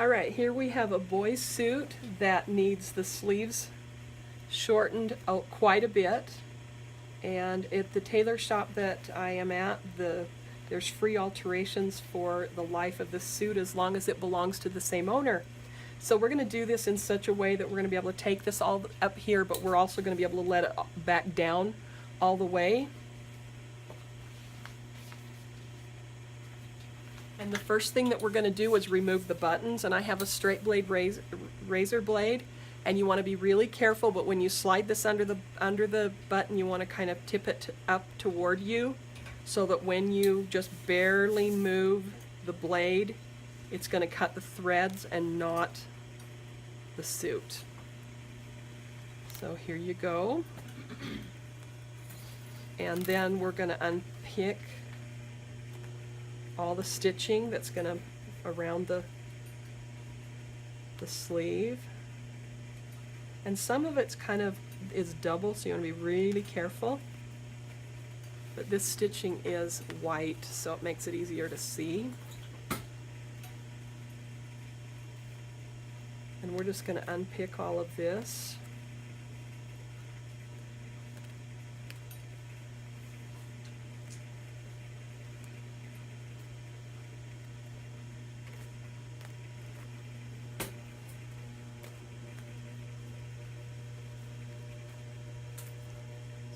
Alright, here we have a boy's suit that needs the sleeves shortened out quite a bit. And at the tailor shop that I am at, there's free alterations for the life of the suit as long as it belongs to the same owner. So we're going to do this in such a way that we're going to be able to take this all up here, but we're also going to be able to let it back down all the way. And the first thing that we're going to do is remove the buttons, and I have a straight blade razor blade, and you want to be really careful, but when you slide this under the button, you want to kind of tip it up toward you so that when you just barely move the blade, it's going to cut the threads and not the suit. So here you go. And then we're going to unpick all the stitching that's going to around the sleeve. And some of it's kind of is double, so you want to be really careful. But this stitching is white, so it makes it easier to see. And we're just going to unpick all of this.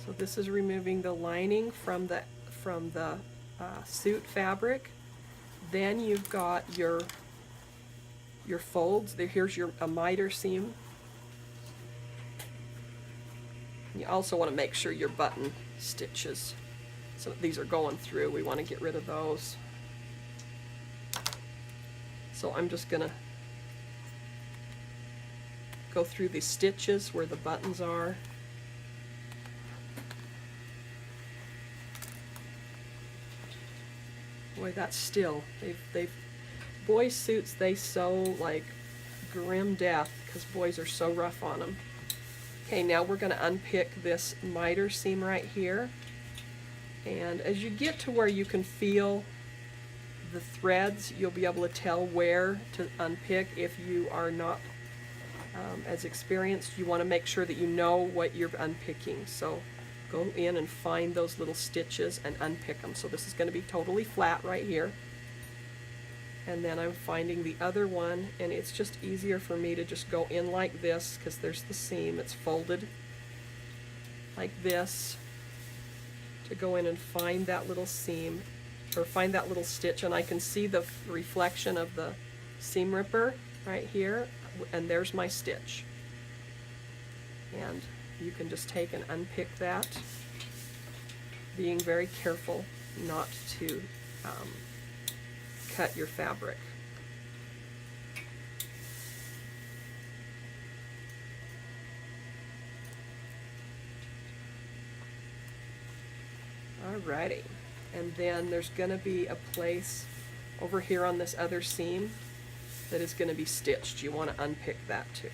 So this is removing the lining from the suit fabric. Then you've got your folds. Here's a miter seam. You also want to make sure your button stitches. So these are going through. We want to get rid of those. So I'm just going to go through the stitches where the buttons are. Boy, that's still, boys' suits, they sew like grim death because boys are so rough on them. Okay, now we're going to unpick this miter seam right here. And as you get to where you can feel the threads, you'll be able to tell where to unpick. If you are not as experienced, you want to make sure that you know what you're unpicking. So go in and find those little stitches and unpick them. So this is going to be totally flat right here. And then I'm finding the other one, and it's just easier for me to just go in like this because there's the seam. It's folded like this to go in and find that little seam or find that little stitch, and I can see the reflection of the seam ripper right here, and there's my stitch. And you can just take and unpick that, being very careful not to cut your fabric. Alrighty, and then there's going to be a place over here on this other seam that is going to be stitched. You want to unpick that too.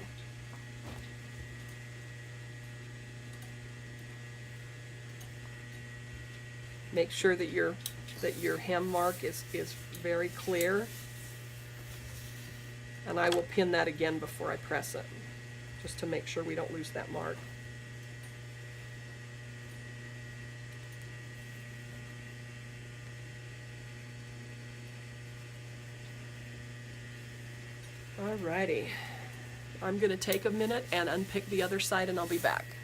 Make sure that your hem mark is very clear, and I will pin that again before I press it, just to make sure we don't lose that mark. Alrighty, I'm going to take a minute and unpick the other side, and I'll be back.